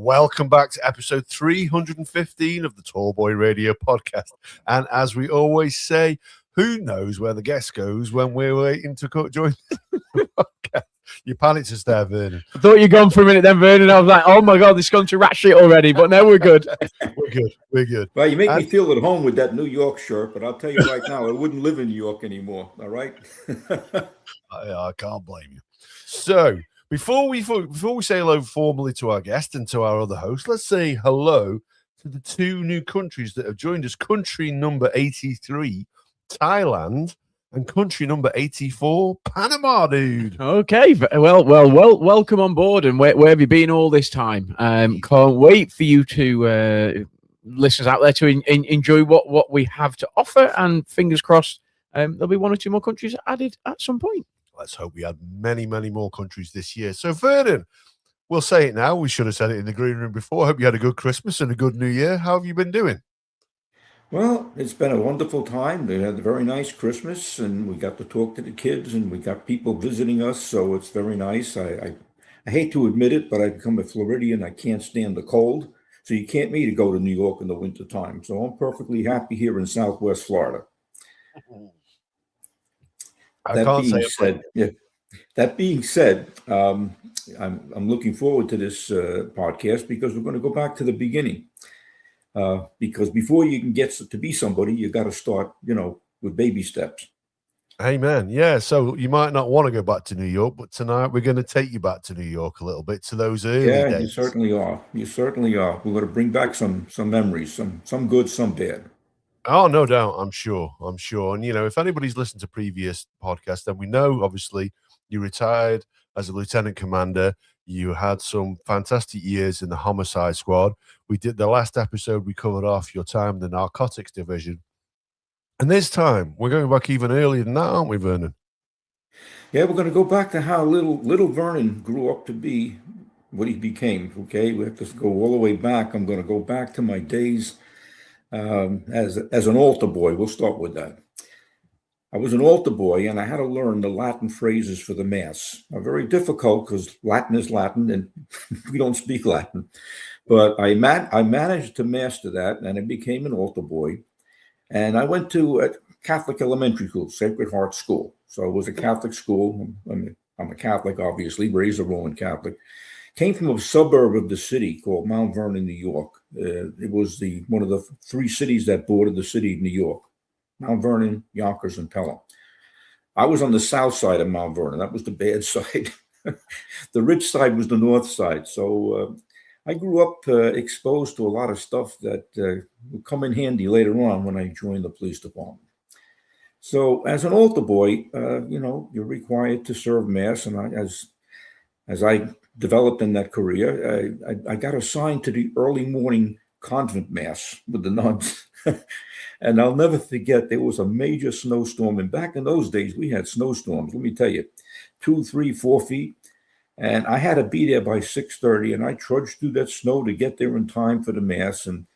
welcome back to episode 315 of the Tallboy Radio podcast. And as we always say, who knows where the guest goes when we're waiting to join the podcast? You panicked just there, Vernon. I thought you'd gone for a minute then, Vernon. I was like, oh my God, this has gone to rat shit already. But no, we're good. We're good. Well, you make me feel at home with that New York shirt, but I'll tell you right now, I wouldn't live in New York anymore. All right? I can't blame you. So, before we say hello formally to our guest and to our other host, let's say hello to the two new countries that have joined us. Country number 83, Thailand, and country number 84, Panama, dude. Okay, well, welcome on board. And where have you been all this time? Can't wait for you to listeners out there to enjoy what we have to offer. And fingers crossed, there'll be one or two more countries added at some point. Let's hope we had many, many more countries this year. So, Vernon, we'll say it now. We should have said it in the green room before. I hope you had a good Christmas and a good New Year. How have you been doing? Well, it's been a wonderful time. We had a very nice Christmas, and we got to talk to the kids, and we got people visiting us, so it's very nice. I hate to admit it, but I become a Floridian. I can't stand the cold, so you can't me to go to New York in the wintertime. So I'm perfectly happy here in Southwest Florida. That being said, I'm looking forward to this podcast because we're going to go back to the beginning. Because before you can get to be somebody, you got to start, with baby steps. Amen. Yeah. So you might not want to go back to New York, but tonight we're going to take you back to New York a little bit, to those early days. Yeah, you certainly are. We're going to bring back some memories, some good, some bad. Oh, no doubt. I'm sure. And, if anybody's listened to previous podcasts, then we know, obviously, you retired as a lieutenant commander. You had some fantastic years in the Homicide squad. We did the last episode, we covered off your time in the Narcotics division. And this time, we're going back even earlier than that, aren't we, Vernon? Yeah, we're going to go back to how little Vernon grew up to be what he became, okay? We have to go all the way back. I'm going to go back to my days as an altar boy. We'll start with that. I was an altar boy, and I had to learn the Latin phrases for the Mass. Very difficult because Latin is Latin, and we don't speak Latin. But I managed to master that, and I became an altar boy. And I went to a Catholic elementary school, Sacred Heart School. So it was a Catholic school. I'm a Catholic, obviously, raised a Roman Catholic. Came from a suburb of the city called Mount Vernon, New York. It was one of the three cities that bordered the city of New York: Mount Vernon, Yonkers, and Pelham. I was on the south side of Mount Vernon. That was the bad side. The rich side was the north side. So I grew up exposed to a lot of stuff that would come in handy later on when I joined the police department. So as an altar boy, you're required to serve Mass. And as I developed in that career, I got assigned to the early morning convent Mass with the nuns. And I'll never forget, there was a major snowstorm. And back in those days, we had snowstorms, let me tell you, 2, 3, 4 feet. And I had to be there by 6:30. And I trudged through that snow to get there in time for the Mass. And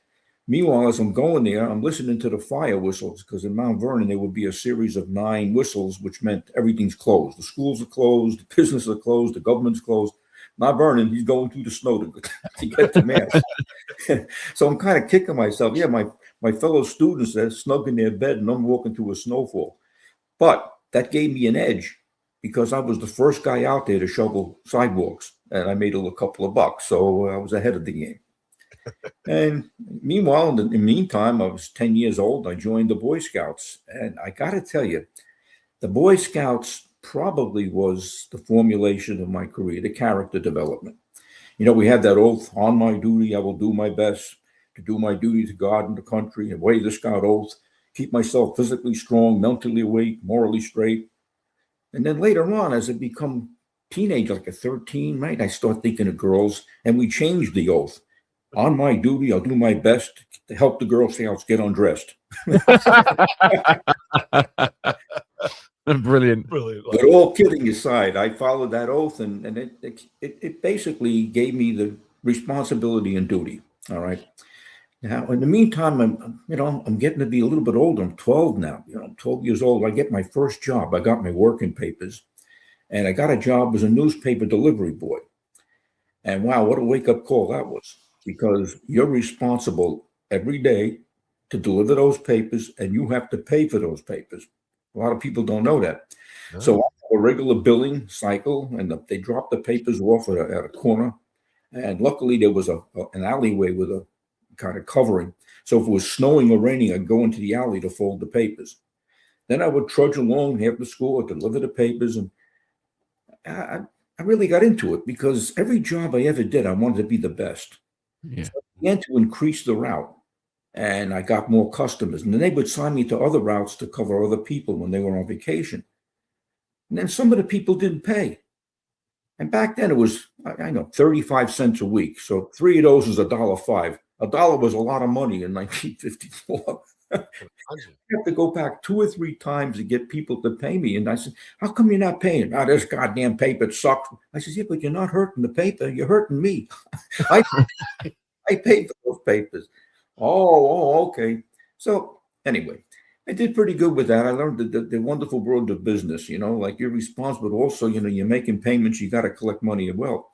meanwhile, as I'm going there, I'm listening to the fire whistles, because in Mount Vernon, there would be a series of 9 whistles, which meant everything's closed. The schools are closed, the businesses are closed, the government's closed. Mount Vernon, he's going through the snow to get to Mass. So I'm kind of kicking myself. Yeah, my fellow students are snug in their bed, and I'm walking through a snowfall. But that gave me an edge because I was the first guy out there to shovel sidewalks, and I made a couple of bucks. So I was ahead of the game. And meanwhile, in the meantime, I was 10 years old. I joined the Boy Scouts. And I got to tell you, the Boy Scouts probably was the formulation of my career, the character development. We had that oath: on my duty, I will do my best to do my duty to God and the country, and weigh the Scout oath, keep myself physically strong, mentally awake, morally straight. And then later on, as I become teenage, like a 13, right, I start thinking of girls, and we changed the oath. On my duty, I'll do my best to help the Girl Scouts get undressed. Brilliant. But all kidding aside, I followed that oath, and it basically gave me the responsibility and duty. All right. Now, in the meantime, I'm getting to be a little bit older. I'm 12 now. I'm 12 years old. I get my first job. I got my working papers, and I got a job as a newspaper delivery boy. And wow, what a wake-up call that was, because you're responsible every day to deliver those papers, and you have to pay for those papers. A lot of people don't know that. No. So a regular billing cycle, and they dropped the papers off at a corner. And luckily there was an alleyway with a kind of covering. So if it was snowing or raining, I'd go into the alley to fold the papers. Then I would trudge along after school, I'd deliver the papers, and I really got into it because every job I ever did, I wanted to be the best. Yeah. So I began to increase the route, and I got more customers. And then they would sign me to other routes to cover other people when they were on vacation. And then some of the people didn't pay. And back then it was, I know, 35 cents a week. So 3 of those was $1.05. $1 was a lot of money in 1954. I have to go back 2 or 3 times to get people to pay me. And I said, how come you're not paying? Oh, this goddamn paper sucks. I said, yeah, but you're not hurting the paper. You're hurting me. I paid for those papers. Oh, okay. So anyway, I did pretty good with that. I learned the wonderful world of business, like you're responsible. Also, you're making payments. You got to collect money as well.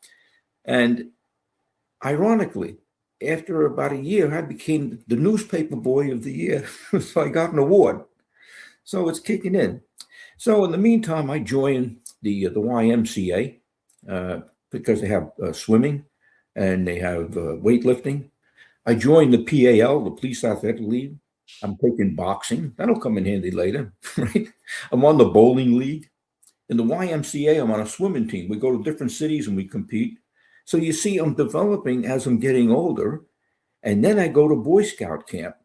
And ironically, after about a year, I became the newspaper boy of the year. So I got an award. So it's kicking in. So in the meantime, I joined the YMCA because they have swimming and they have weightlifting. I joined the PAL, the Police Athletic League. I'm taking boxing. That'll come in handy later, right? I'm on the bowling league. In the YMCA, I'm on a swimming team. We go to different cities and we compete. So you see, I'm developing as I'm getting older. And then I go to Boy Scout camp.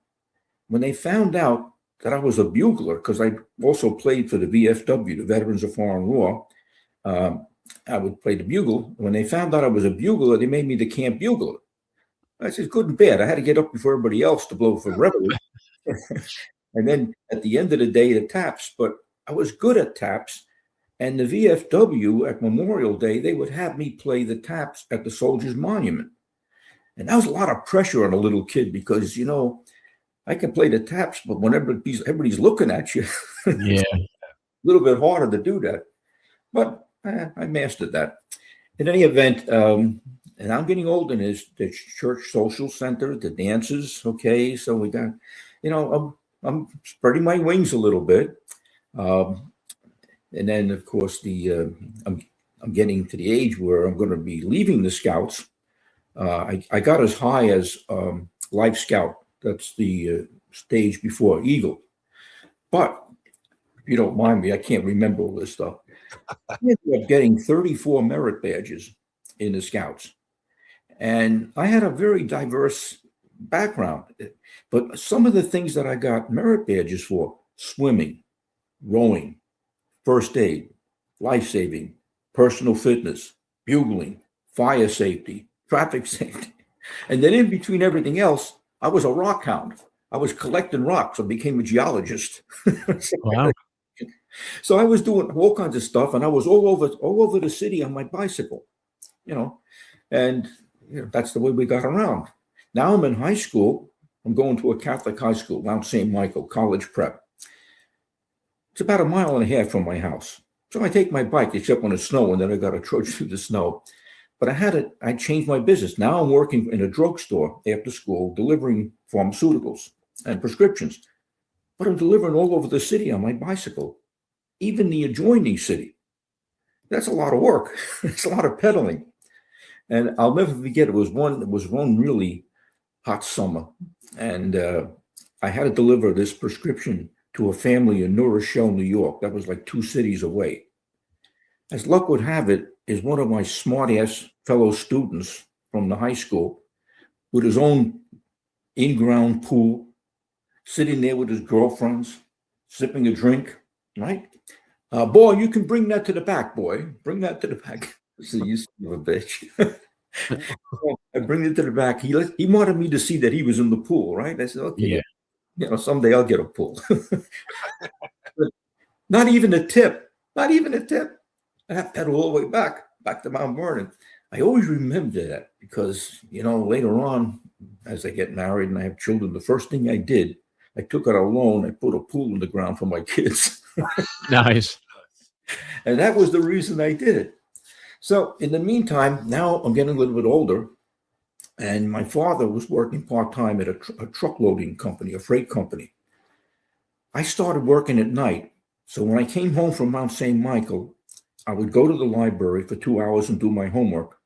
When they found out that I was a bugler, because I also played for the VFW, the Veterans of Foreign War, I would play the bugle. When they found out I was a bugler, they made me the camp bugler. I said, good and bad. I had to get up before everybody else to blow for reveille. And then at the end of the day, the taps. But I was good at taps. And the VFW at Memorial Day, they would have me play the taps at the Soldiers Monument. And that was a lot of pressure on a little kid because, I can play the taps, but when everybody's looking at you, Yeah. it's a little bit harder to do that. But I mastered that. In any event, and I'm getting old in this, the church social center, the dances. Okay. So we got, I'm spreading my wings a little bit. And then of course I'm getting to the age where I'm going to be leaving the Scouts. I got as high as Life Scout. That's the stage before Eagle. But if you don't mind me, I can't remember all this stuff. I ended up getting 34 merit badges in the Scouts. And I had a very diverse background. But some of the things that I got merit badges for: swimming, rowing, first aid, life-saving, personal fitness, bugling, fire safety, traffic safety. And then in between everything else, I was a rock hound. I was collecting rocks. I became a geologist. Wow. So I was doing all kinds of stuff, and I was all over the city on my bicycle, and that's the way we got around. Now I'm in high school. I'm going to a Catholic high school, Mount St. Michael College Prep. It's about 1.5 miles from my house. So I take my bike, except when it's snowing, then I got to trudge through the snow. But I changed my business. Now I'm working in a drugstore after school, delivering pharmaceuticals and prescriptions. But I'm delivering all over the city on my bicycle, even the adjoining city. That's a lot of work. It's a lot of pedaling. And I'll never forget, it was one really hot summer. And I had to deliver this prescription to a family in New Rochelle, New York. That was like 2 cities away. As luck would have it, is one of my smart-ass fellow students from the high school with his own in-ground pool, sitting there with his girlfriends, sipping a drink, right? Boy, you can bring that to the back, boy. Bring that to the back. So you son of a bitch. So I bring it to the back. He wanted me to see that he was in the pool, right? I said, okay, Yeah. Someday I'll get a pool. Not even a tip. Not even a tip. I have to head all the way back to Mount Vernon. I always remember that because, later on, as I get married and I have children, the first thing I did, I took out a loan. I put a pool in the ground for my kids. Nice. And that was the reason I did it. So in the meantime, now I'm getting a little bit older, and my father was working part-time at a truck loading company, a freight company. I started working at night. So when I came home from Mount St. Michael, I would go to the library for 2 hours and do my homework.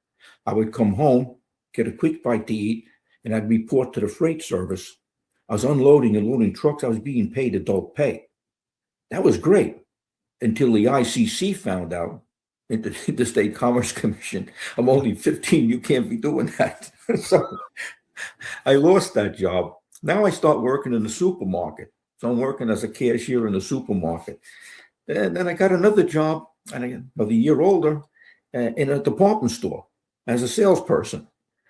I would come home, get a quick bite to eat, and I'd report to the freight service. I was unloading and loading trucks. I was being paid adult pay. That was great until the ICC found out, the State Commerce Commission, I'm only 15, you can't be doing that. So I lost that job. Now I start working in the supermarket. So I'm working as a cashier in the supermarket. And then I got another job, and about a year older, in a department store as a salesperson.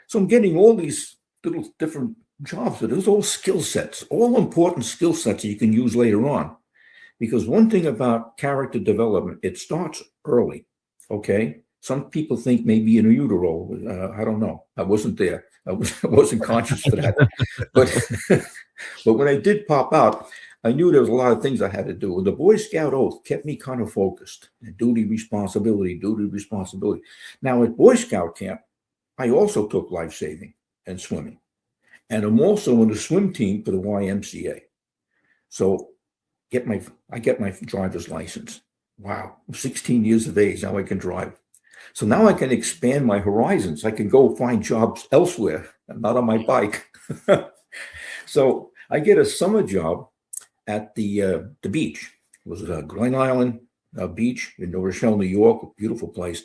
So I'm getting all these little different jobs, but those all skill sets, all important skill sets that you can use later on. Because one thing about character development, it starts early, okay? Some people think maybe in utero, I don't know. I wasn't there. I wasn't conscious for that. But when I did pop out, I knew there was a lot of things I had to do. The Boy Scout oath kept me kind of focused. Duty, responsibility, duty, responsibility. Now at Boy Scout camp, I also took life-saving and swimming. And I'm also on the swim team for the YMCA. So I get my driver's license. Wow, I'm 16 years of age, now I can drive. So now I can expand my horizons. I can go find jobs elsewhere, not on my bike. So I get a summer job at the beach. It was Glen Island Beach in New Rochelle, New York, a beautiful place.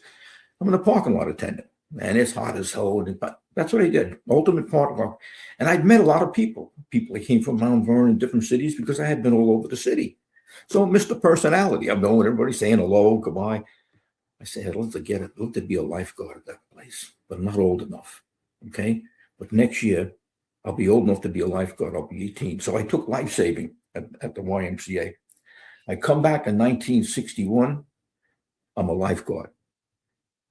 I'm a parking lot attendant, and it's hot as hell. But that's what I did, ultimate parking lot. And I'd met a lot of people that came from Mount Vernon, different cities, because I had been all over the city. So Mr. Personality, I'm knowing everybody saying hello, goodbye. I said, I'd love to get it. I'd love to be a lifeguard at that place, but I'm not old enough. Okay. But next year, I'll be old enough to be a lifeguard. I'll be 18. So I took life saving at the YMCA. I come back in 1961. I'm a lifeguard.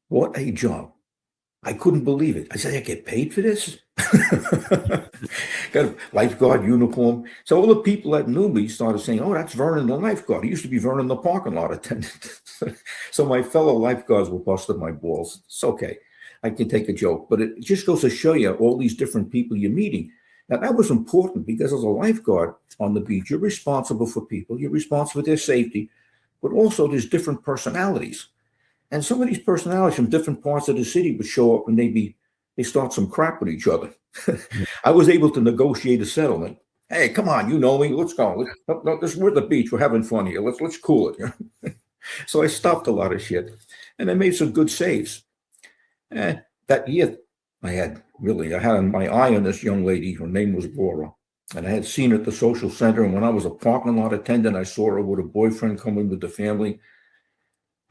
What a job. I couldn't believe it. I said, I get paid for this? Got a lifeguard uniform. So all the people that knew me started saying, oh, that's Vernon the lifeguard. He used to be Vernon the parking lot attendant. So my fellow lifeguards were busting my balls. It's okay. I can take a joke. But it just goes to show you all these different people you're meeting. Now, that was important because as a lifeguard on the beach, you're responsible for people. You're responsible for their safety. But also there's different personalities. And some of these personalities from different parts of the city would show up and they start some crap with each other. I was able to negotiate a settlement. Hey, come on, you know me. Let's go. We're at the beach. We're having fun here. Let's cool it. So I stopped a lot of shit, and I made some good saves. That year, I had my eye on this young lady. Her name was Laura, and I had seen her at the social center. And when I was a parking lot attendant, I saw her with a boyfriend coming with the family.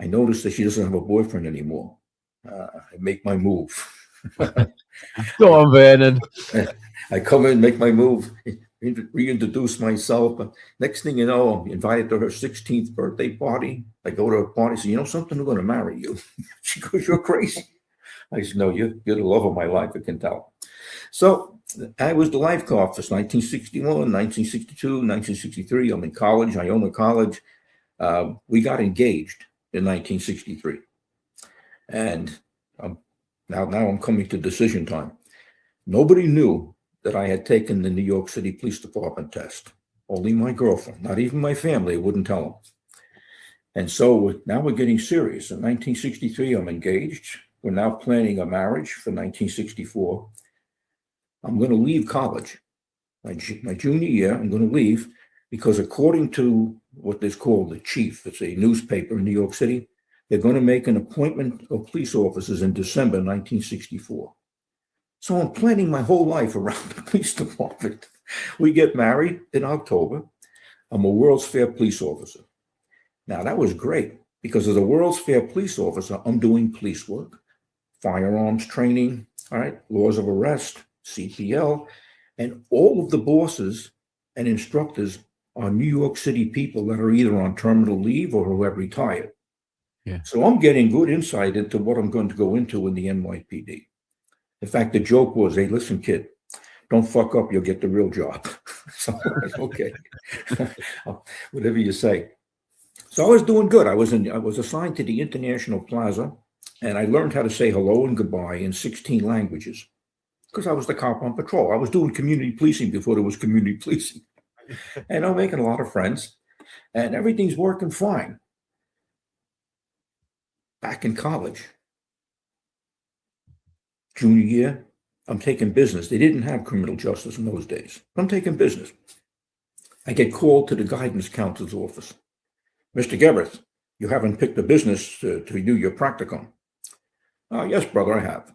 I noticed that she doesn't have a boyfriend anymore. I make my move. Go on, Vernon. I come in, make my move, reintroduce myself. Next thing you know, I'm invited to her 16th birthday party. I go to her party, say, you know something, I'm going to marry you. She goes, you're crazy. I said, no, you're the love of my life, I can tell. So I was the lifeguard for 1961, 1962, 1963. I'm in college, Iona College. We got engaged in 1963. And now I'm coming to decision time. Nobody knew that I had taken the New York City Police Department test. Only my girlfriend, not even my family, wouldn't tell them. And so now we're getting serious. In 1963, I'm engaged. We're now planning a marriage for 1964. I'm going to leave college. My junior year, I'm going to leave because according to what is called the Chief, it's a newspaper in New York City, they're going to make an appointment of police officers in December 1964. So I'm planning my whole life around the police department. We get married in October. I'm a World's Fair police officer. Now, that was great because as a World's Fair police officer, I'm doing police work, firearms training, all right, laws of arrest, CPL, and all of the bosses and instructors are New York City people that are either on terminal leave or who have retired. Yeah. So I'm getting good insight into what I'm going to go into in the NYPD. In fact, the joke was, hey, listen, kid, don't fuck up, you'll get the real job. So, okay, whatever you say. So I was doing good. I was assigned to the International Plaza And I learned how to say hello and goodbye in 16 languages because I was the cop on patrol. I was doing community policing before there was community policing. And I'm making a lot of friends, and everything's working fine. Back in college, junior year, I'm taking business. They didn't have criminal justice in those days. I'm taking business. I get called to the guidance counselor's office. Mr. Generth, you haven't picked a business to do your practicum. Yes, brother, I have.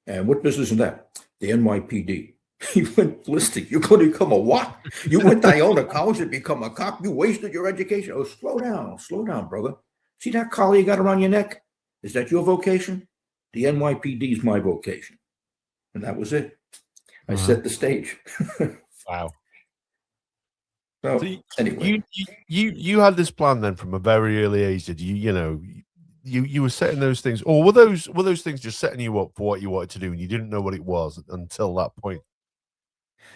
And what business is that? The NYPD. He went ballistic. You're going to become a what? You went to Iona College to become a cop? You wasted your education. Oh, slow down, brother. See that collar you got around your neck? Is that your vocation? The NYPD is my vocation. And that was it. I set the stage. Wow. So anyway, you had this plan then from a very early age. Did you were setting those things, or were those things just setting you up for what you wanted to do, and you didn't know what it was until that point?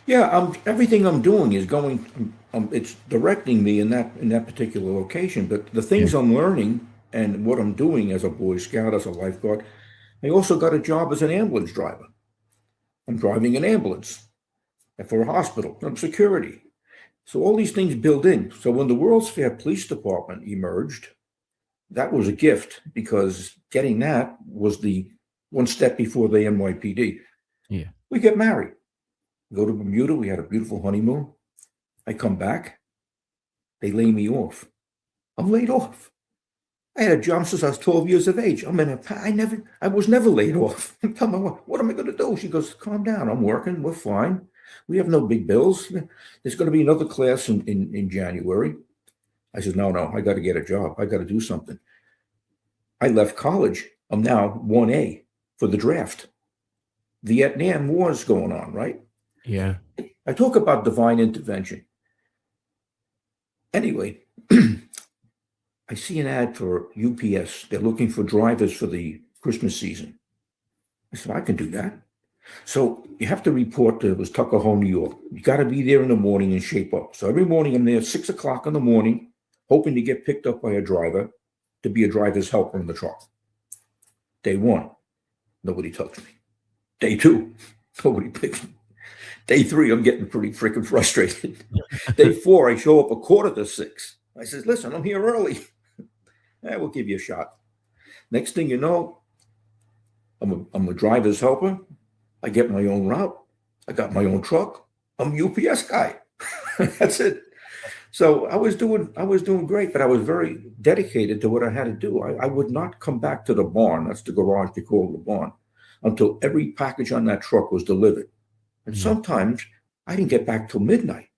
Yeah, everything I'm doing is going. It's directing me in that particular location. But the things I'm learning and what I'm doing as a Boy Scout, as a lifeguard, I also got a job as an ambulance driver. I'm driving an ambulance for a hospital. I'm security. So all these things build in. So when the World's Fair Police Department emerged, that was a gift because getting that was the one step before the NYPD. Yeah. We get married. Go to Bermuda. We had a beautiful honeymoon. I come back. They lay me off. I'm laid off. I had a job since I was 12 years of age. I was never laid off. Tell me what am I going to do? She goes, calm down. I'm working. We're fine. We have no big bills. There's going to be another class in January. I said, no, I got to get a job. I got to do something. I left college. I'm now 1A for the draft. Vietnam War's going on, right? Yeah. I talk about divine intervention. Anyway, I see an ad for UPS. They're looking for drivers for the Christmas season. I said, I can do that. So you have to report to, it was Tuckahoe, New York. You got to be there in the morning and shape up. So every morning I'm there at 6 o'clock in the morning, hoping to get picked up by a driver to be a driver's helper in the truck. Day 1, nobody touched me. Day 2, nobody picks me. Day 3, I'm getting pretty freaking frustrated. Day 4, I show up 5:45. I says, listen, I'm here early. We'll give you a shot. Next thing you know, I'm a driver's helper. I get my own route. I got my own truck. I'm a UPS guy. That's it. So I was doing great, but I was very dedicated to what I had to do. I would not come back to the barn. That's the garage they call the barn, until every package on that truck was delivered. And sometimes I didn't get back till midnight.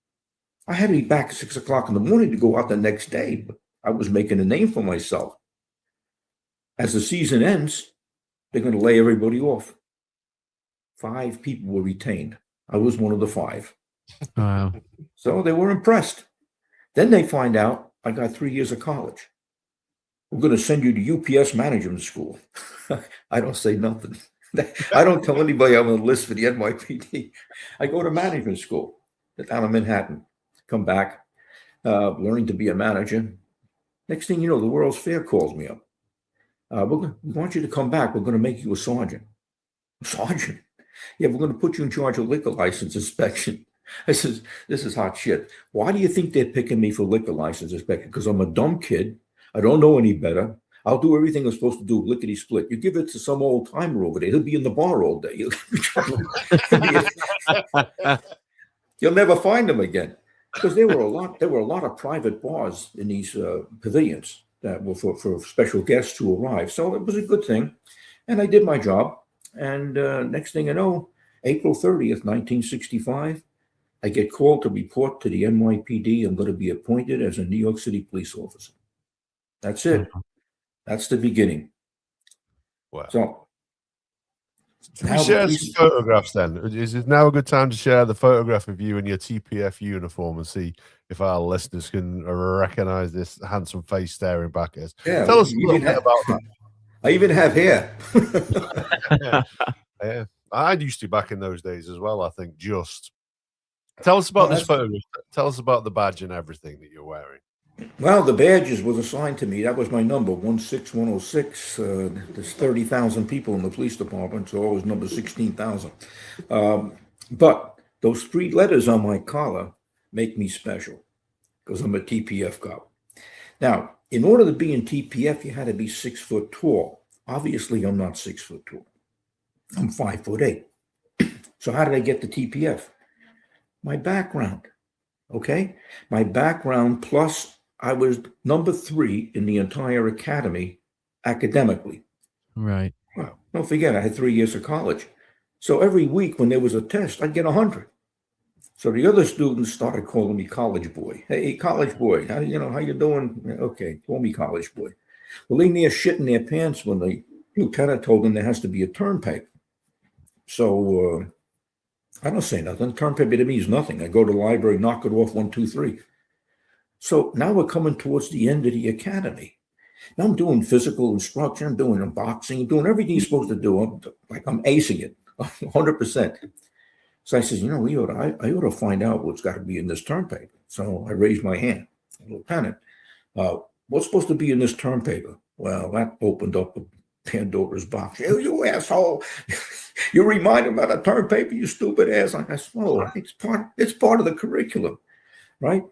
I had to be back at 6 o'clock in the morning to go out the next day. But I was making a name for myself. As the season ends, they're going to lay everybody off. 5 people were retained. I was one of the 5. Wow. So they were impressed. Then they find out I got 3 years of college. We're going to send you to UPS management school. I don't say nothing. I don't tell anybody I'm on the list for the NYPD. I go to management school down in Manhattan. Come back, learning to be a manager. Next thing you know, the World's Fair calls me up. We want you to come back. We're going to make you a sergeant. Sergeant? Yeah, we're going to put you in charge of liquor license inspection. I says, this is hot shit. Why do you think they're picking me for liquor license inspection? Because I'm a dumb kid. I don't know any better. I'll do everything I'm supposed to do, lickety split. You give it to some old timer over there, he'll be in the bar all day. You'll never find him again. Because there were a lot of private bars in these pavilions that were for special guests who arrived. So it was a good thing. And I did my job. And next thing I know, April 30th, 1965, I get called to report to the NYPD. I'm going to be appointed as a New York City police officer. That's it. That's the beginning. Wow. So, should we share some photographs then? Is it now a good time to share the photograph of you in your TPF uniform and see if our listeners can recognize this handsome face staring back at us? Yeah, tell us a little bit about that. I even have hair. Yeah. I used to back in those days as well, I think. Tell us about this photograph. Tell us about the badge and everything that you're wearing. Well, the badges was assigned to me. That was my number, 16106. There's 30,000 people in the police department, so I was number 16,000. But those 3 letters on my collar make me special because I'm a TPF cop. Now, in order to be in TPF, you had to be 6 foot tall. Obviously, I'm not 6 foot tall. I'm 5'8". So how did I get to TPF? My background, okay? My background plus I was number 3 in the entire academy academically. Right. Well, don't forget, I had 3 years of college. So every week when there was a test, I'd get 100. So the other students started calling me college boy. Hey, college boy, how you doing? Okay, call me college boy. Well, they near shit in their pants when the lieutenant told them there has to be a term paper. So I don't say nothing. Term paper to me is nothing. I go to the library, knock it off, 1, 2, 3. So now we're coming towards the end of the academy. Now I'm doing physical instruction, I'm doing boxing, doing everything you're supposed to do. I'm acing it, 100%. So I says, I ought to find out what's got to be in this term paper. So I raised my hand. Lieutenant, what's supposed to be in this term paper? Well, that opened up a Pandora's box. You asshole. You remind him about a term paper, you stupid ass. I said, oh, it's part of the curriculum, right?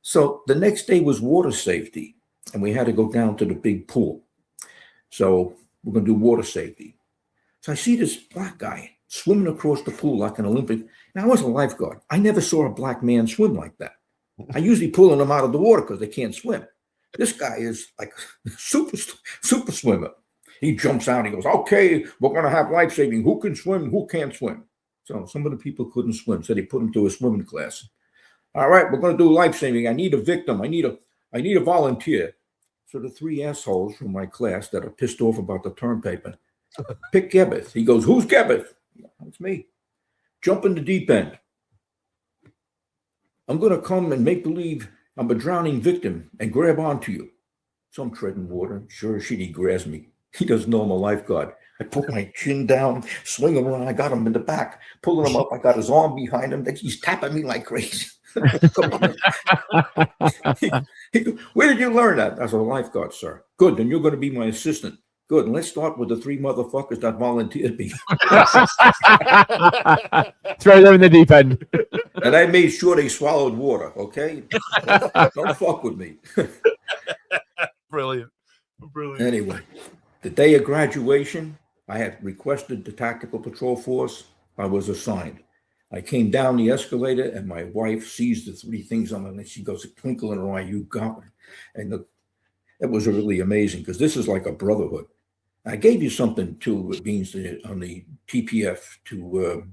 So the next day was water safety, and we had to go down to the big pool. So we're going to do water safety. So I see this black guy swimming across the pool like an Olympic. Now, I was a lifeguard. I never saw a black man swim like that. I usually pulling them out of the water because they can't swim. This guy is like a super swimmer. He jumps out. He goes, okay, we're going to have life saving. Who can swim? Who can't swim? So some of the people couldn't swim. So they put him to a swimming class. All right, we're going to do life saving. I need a victim. I need a volunteer. So the 3 assholes from my class that are pissed off about the term paper pick Gebeth. He goes, who's Gebeth? It's me. Jump in the deep end. I'm going to come and make believe I'm a drowning victim and grab onto you. So I'm treading water. Sure as shit, he grabs me. He doesn't know I'm a lifeguard. I put my chin down, swing him around. I got him in the back, pulling him up. I got his arm behind him. He's tapping me like crazy. Where did you learn that? As a lifeguard, sir. Good. Then you're going to be my assistant. Good. And let's start with the 3 motherfuckers that volunteered me. Throw them in the deep end. And I made sure they swallowed water. Okay. Don't fuck with me. Brilliant. Anyway, the day of graduation, I had requested the Tactical Patrol Force. I was assigned. I came down the escalator, and my wife sees the 3 things on it, and she goes, a twinkle in her eye, you got it. And it was really amazing because this is like a brotherhood. I gave you something too, it means on the TPF to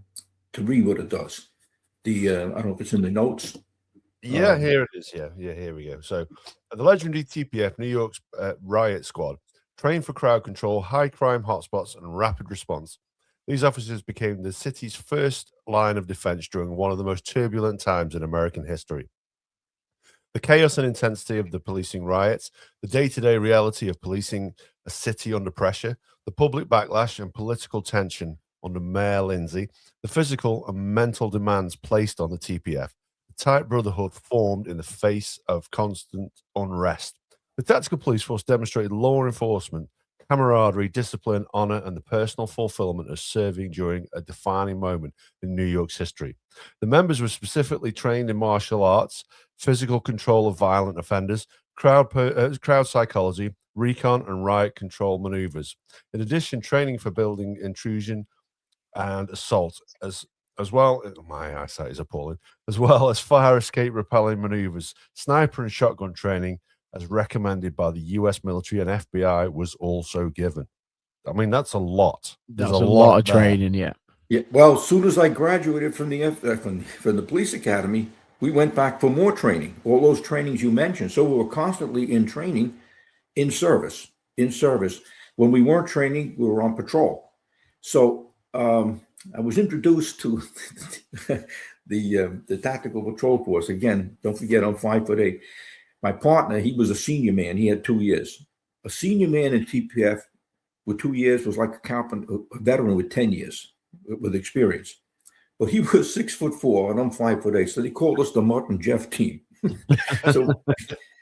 read what it does. I don't know if it's in the notes. Yeah, here it is. Yeah, here we go. So the legendary TPF, New York's riot squad, trained for crowd control, high crime hotspots, and rapid response. These officers became the city's first line of defense during one of the most turbulent times in American history. The chaos and intensity of the policing riots, the day-to-day reality of policing a city under pressure, the public backlash and political tension under Mayor Lindsay, the physical and mental demands placed on the TPF, the tight brotherhood formed in the face of constant unrest. The Tactical Police Force demonstrated law enforcement, camaraderie, discipline, honor, and the personal fulfillment of serving during a defining moment in New York's history. The members were specifically trained in martial arts, physical control of violent offenders, crowd psychology, recon, and riot control maneuvers. In addition, training for building intrusion and assault, as well, my eyesight is appalling, as well as fire escape repelling maneuvers, sniper and shotgun training, as recommended by the U.S. military and FBI, was also given. I mean, that's a lot. That's a lot of training, yeah. Yeah. Well, as soon as I graduated from the police academy, we went back for more training. All those trainings you mentioned. So we were constantly in training, in service. When we weren't training, we were on patrol. So I was introduced to the Tactical Patrol Force. Again, don't forget, I'm 5'8". My partner, he was a senior man. He had 2 years. A senior man in TPF with 2 years was like a veteran with 10 years with experience. But he was 6'4" and I'm 5'8". So they called us the Martin Jeff team. So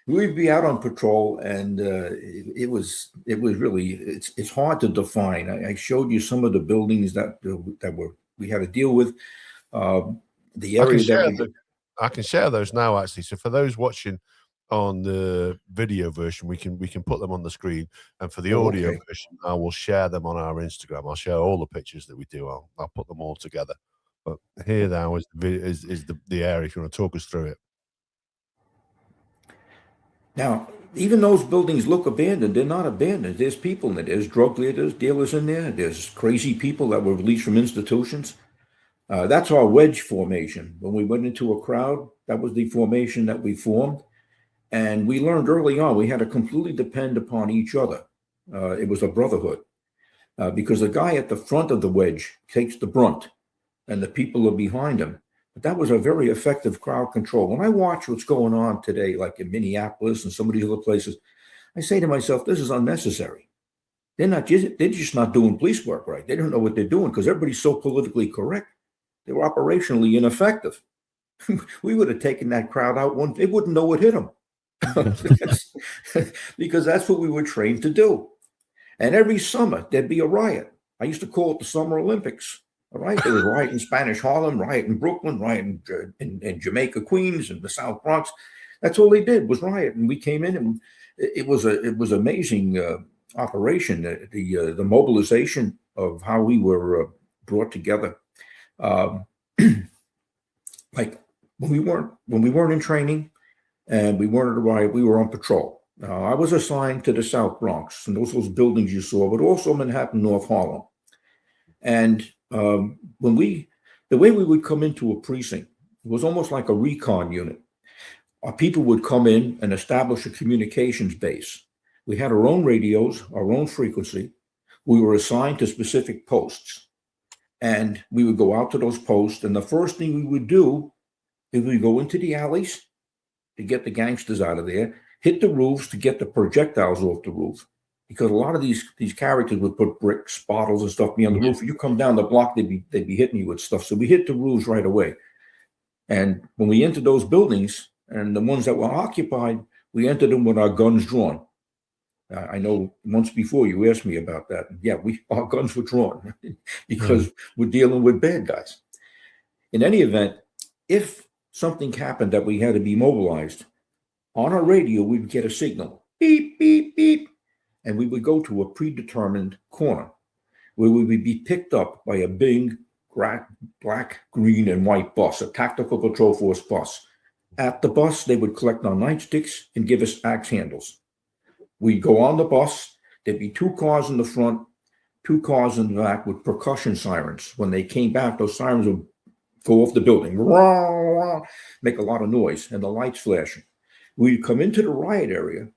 we'd be out on patrol, and it was really it's hard to define. I showed you some of the buildings that we had to deal with. The area I can share those now, actually. So for those watching on the video version, we can put them on the screen, and for the audio version, I will share them on our Instagram. I'll share all the pictures that we do. I'll put them all together. But here now is the area. If you want to talk us through it. Now, even those buildings look abandoned. They're not abandoned. There's people in there. There's drug dealers in there. There's crazy people that were released from institutions. That's our wedge formation. When we went into a crowd, that was the formation that we formed. And we learned early on we had to completely depend upon each other. It was a brotherhood because the guy at the front of the wedge takes the brunt and the people are behind him. But that was a very effective crowd control. When I watch what's going on today, like in Minneapolis and some of these other places, I say to myself, this is unnecessary. They're just not doing police work right. They don't know what they're doing because everybody's so politically correct. They were operationally ineffective. We would have taken that crowd out. They wouldn't know what hit them. Because that's what we were trained to do. And every summer there'd be a riot. I used to call it the Summer Olympics. All right, there was riot in Spanish Harlem, riot in Brooklyn, riot in Jamaica, Queens, and the South Bronx. That's all they did was riot, and we came in, and it was amazing operation. The mobilization of how we were brought together. Like when we weren't in training, and we weren't at a riot, we were on patrol. I was assigned to the South Bronx, and those buildings you saw, but also Manhattan, North Harlem, and the way we would come into a precinct was almost like a recon unit. Our people would come in and establish a communications base. We had our own radios, our own frequency. We were assigned to specific posts, and we would go out to those posts. And the first thing we would do is we go into the alleys to get the gangsters out of there, hit the roofs to get the projectiles off the roof. Because a lot of these characters would put bricks, bottles, and stuff beyond the roof. If you come down the block, they'd be hitting you with stuff. So we hit the roofs right away. And when we entered those buildings, and the ones that were occupied, we entered them with our guns drawn. I know months before you asked me about that. Yeah, our guns were drawn because we're dealing with bad guys. In any event, if something happened that we had to be mobilized, on our radio, we'd get a signal. Beep, beep, beep. And we would go to a predetermined corner where we would be picked up by a big black, green, and white bus, a tactical patrol force bus. At the bus, they would collect our nightsticks and give us axe handles. We'd go on the bus. There'd be 2 cars in the front, 2 cars in the back with percussion sirens. When they came back, those sirens would go off the building, make a lot of noise, and the lights flashing. We'd come into the riot area.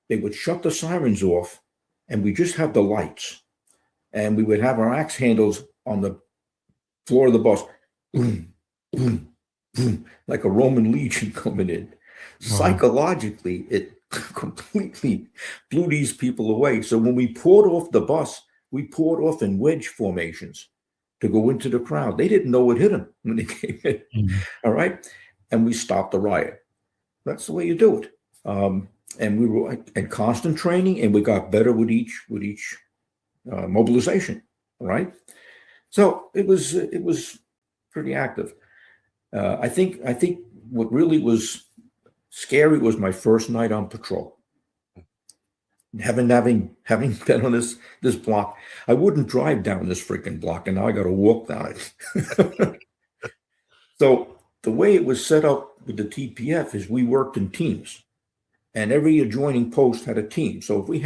They would shut the sirens off, and we just have the lights. And we would have our axe handles on the floor of the bus, boom, boom, boom, like a Roman legion coming in. Wow. Psychologically, it completely blew these people away. So when we poured off the bus, we poured off in wedge formations to go into the crowd. They didn't know what hit them when they came in. All right. And we stopped the riot. That's the way you do it. And we were in constant training, and we got better with each mobilization. Right. So it was pretty active. I think what really was scary was my first night on patrol. Having been on this block, I wouldn't drive down this freaking block, and now I got to walk down it. So the way it was set up with the TPF is we worked in teams, and every adjoining post had a team. So if we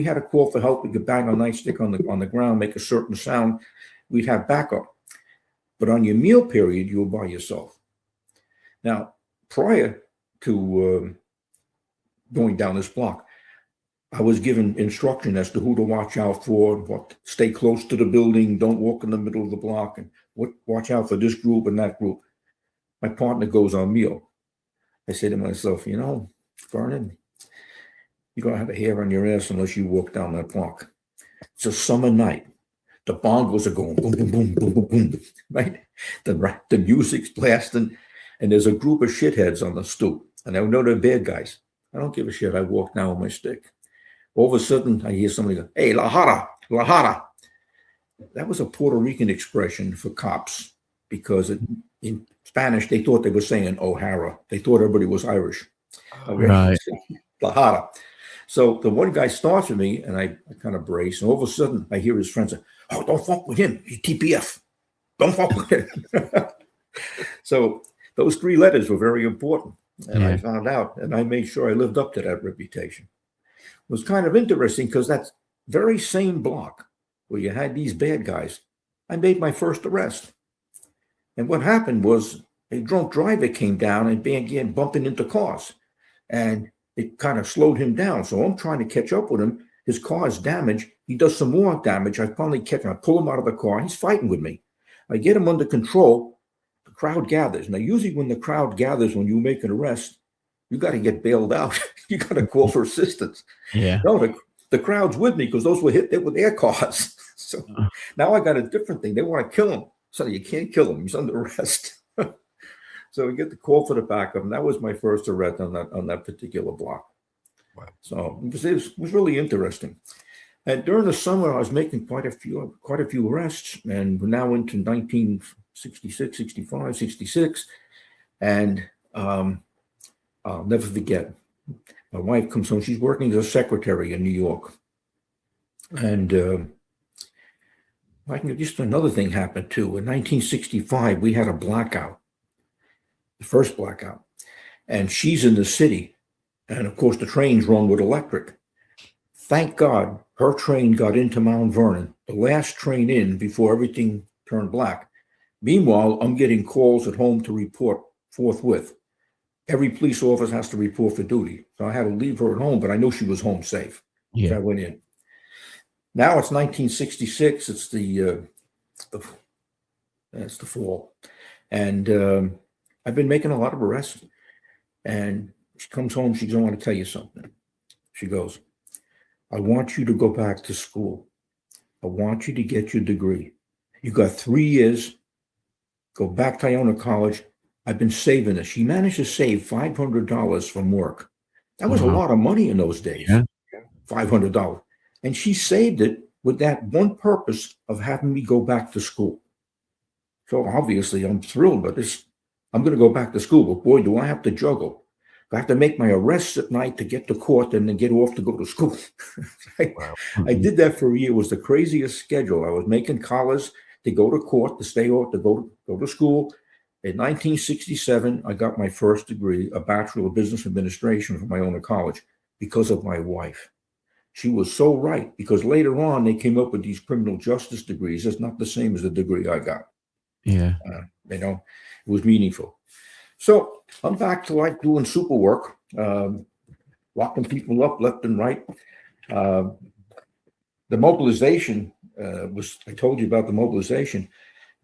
had a call for help, we could bang a nightstick on the ground, make a certain sound, we'd have backup. But on your meal period, you were by yourself. Now, prior to going down this block, I was given instruction as to who to watch out for, what stay close to the building, don't walk in the middle of the block, and watch out for this group and that group. My partner goes on meal. I say to myself, Vernon, you don't have a hair on your ass unless you walk down that block. It's a summer night. The bongos are going boom, boom, boom, boom, boom, boom, right? The music's blasting, and there's a group of shitheads on the stoop, and I know they're bad guys. I don't give a shit. I walk down with my stick. All of a sudden, I hear somebody go, "Hey, La Jara, La Jara." That was a Puerto Rican expression for cops because in Spanish, they thought they were saying O'Hara. They thought everybody was Irish. Okay? Right. La Jara. So the one guy starts with me, and I kind of brace, and all of a sudden, I hear his friend say, "Oh, don't fuck with him. He's TPF. Don't fuck with him." So those 3 letters were very important. And I found out, and I made sure I lived up to that reputation. It was kind of interesting because that very same block where you had these bad guys, I made my first arrest. And what happened was a drunk driver came down and began bumping into cars. And it kind of slowed him down. So I'm trying to catch up with him. His car is damaged. He does some more damage. I finally catch him. I pull him out of the car. He's fighting with me. I get him under control. The crowd gathers. Now, usually when the crowd gathers, when you make an arrest, you got to get bailed out. You got to call for assistance. Yeah. No, the crowd's with me because those were hit with their cars. So now I got a different thing. They want to kill him. So you can't kill him. He's under arrest. So we get the call for the backup. And that was my first arrest on that particular block. Wow. So it was really interesting. And during the summer, I was making quite a few arrests. And we're now into 1966, 65, 66. And I'll never forget. My wife comes home. She's working as a secretary in New York. And just another thing happened too. In 1965, we had a blackout, the first blackout. And she's in the city. And of course, the trains run with electric. Thank God her train got into Mount Vernon, the last train in before everything turned black. Meanwhile, I'm getting calls at home to report forthwith. Every police officer has to report for duty. So I had to leave her at home, but I knew she was home safe. Yeah. So I went in. Now it's 1966. It's the fall. And I've been making a lot of arrests. And she comes home. She goes, "I want to tell you something." She goes, "I want you to go back to school. I want you to get your degree. You got 3 years. Go back to Iona College. I've been saving this." She managed to save $500 from work. That was a lot of money in those days. Yeah. $500. And she saved it with that one purpose of having me go back to school. So obviously I'm thrilled about this. I'm going to go back to school, but boy, do I have to juggle. I have to make my arrests at night to get to court and then get off to go to school. wow. I did that for a year. It was the craziest schedule. I was making collars to go to court, to stay off, to go to school. In 1967, I got my first degree, a Bachelor of Business Administration from Iona College, because of my wife. She was so right, because later on they came up with these criminal justice degrees. It's not the same as the degree I got. Yeah. It was meaningful. So I'm back to like doing super work, locking people up left and right. The mobilization I told you about the mobilization.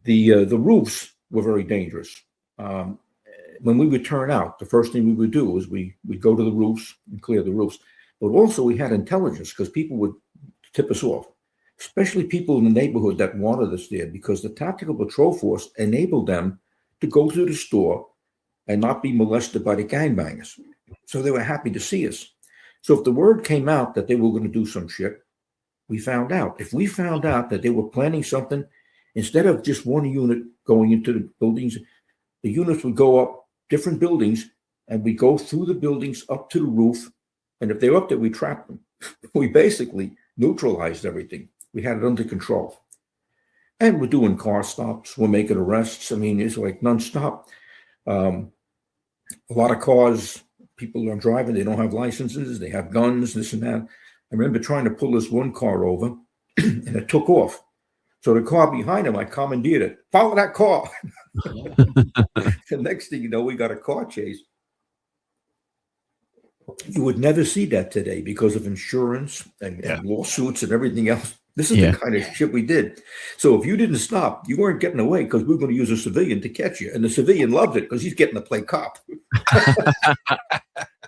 The roofs were very dangerous. When we would turn out, the first thing we would do is we'd go to the roofs and clear the roofs. But also we had intelligence because people would tip us off, especially people in the neighborhood that wanted us there, because the Tactical Patrol Force enabled them to go to the store and not be molested by the gangbangers. So they were happy to see us. So if the word came out that they were going to do some shit, we found out. If we found out that they were planning something, instead of just one unit going into the buildings, the units would go up different buildings and we go through the buildings up to the roof. And if they're up there, we trapped them. We basically neutralized everything. We had it under control. And we're doing car stops. We're making arrests. I mean, it's like nonstop. A lot of cars, people are driving, they don't have licenses, they have guns, this and that. I remember trying to pull this one car over and it took off. So the car behind him, I commandeered it. Follow that car. The next thing you know, we got a car chase. You would never see that today because of insurance and lawsuits and everything else. This is the kind of shit we did. So if you didn't stop, you weren't getting away because we were going to use a civilian to catch you. And the civilian loved it because he's getting to play cop.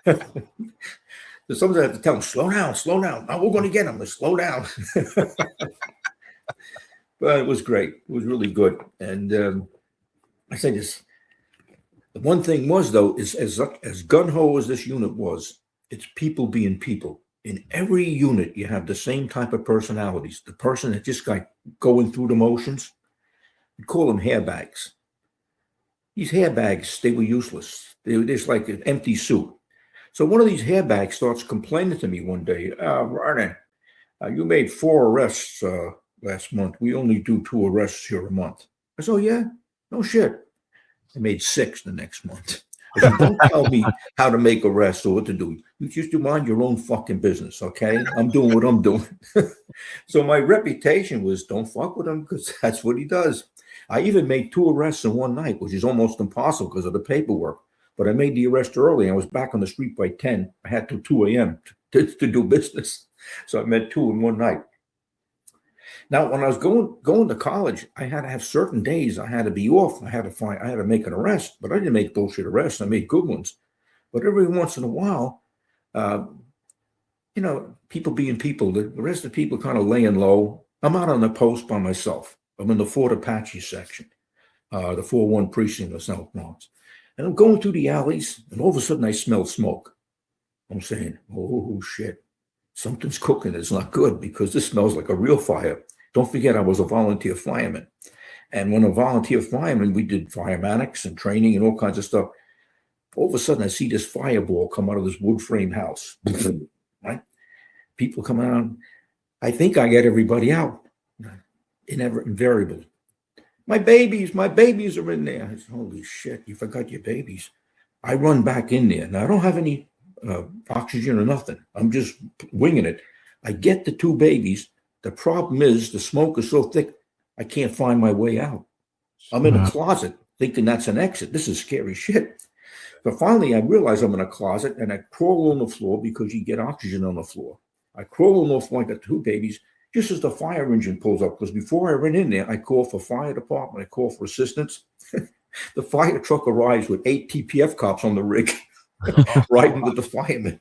So sometimes I have to tell him, slow down. Now we're going to get him. Let's slow down. But it was great. It was really good. And I say this. The one thing was, though, is as gun-ho as this unit was, It's people being people. In every unit, you have the same type of personalities. The person that just got going through the motions, we call them hair bags. These hair bags, they were useless. They were just like an empty suit. So one of these hair bags starts complaining to me one day, Vernon, you made 4 arrests last month. We only do 2 arrests here a month. I said, oh, yeah? No shit. I made 6 the next month. I said, don't tell me how to make arrests or what to do. You just do mind your own fucking business, okay? I'm doing what I'm doing. So my reputation was don't fuck with him because that's what he does. I even made 2 arrests in one night, which is almost impossible because of the paperwork. But I made the arrest early. I was back on the street by 10. I had till 2 a.m. to do business. So I made 2 in one night. Now, when I was going to college, I had to have certain days I had to be off. I had to make an arrest, but I didn't make bullshit arrests. I made good ones. But every once in a while, people being people, the rest of the people kind of laying low. I'm out on the post by myself. I'm in the Fort Apache section, the 4-1 precinct of South Bronx. And I'm going through the alleys, and all of a sudden I smell smoke. I'm saying, oh, shit. Something's cooking. It's not good because this smells like a real fire. Don't forget, I was a volunteer fireman. And when a volunteer fireman, we did firematics and training and all kinds of stuff. All of a sudden, I see this fireball come out of this wood frame house. Right? People come out. I think I get everybody out. Invariable. My babies are in there. I said, holy shit, you forgot your babies. I run back in there. Now, I don't have any oxygen or nothing. I'm just winging it. I get the 2 babies. The problem is the smoke is so thick, I can't find my way out. I'm in a closet thinking that's an exit. This is scary shit. But finally, I realize I'm in a closet and I crawl on the floor because you get oxygen on the floor. I crawl on the floor, I got 2 babies, just as the fire engine pulls up. Because before I ran in there, I called for fire department. I called for assistance. The fire truck arrives with 8 TPF cops on the rig, riding with the firemen.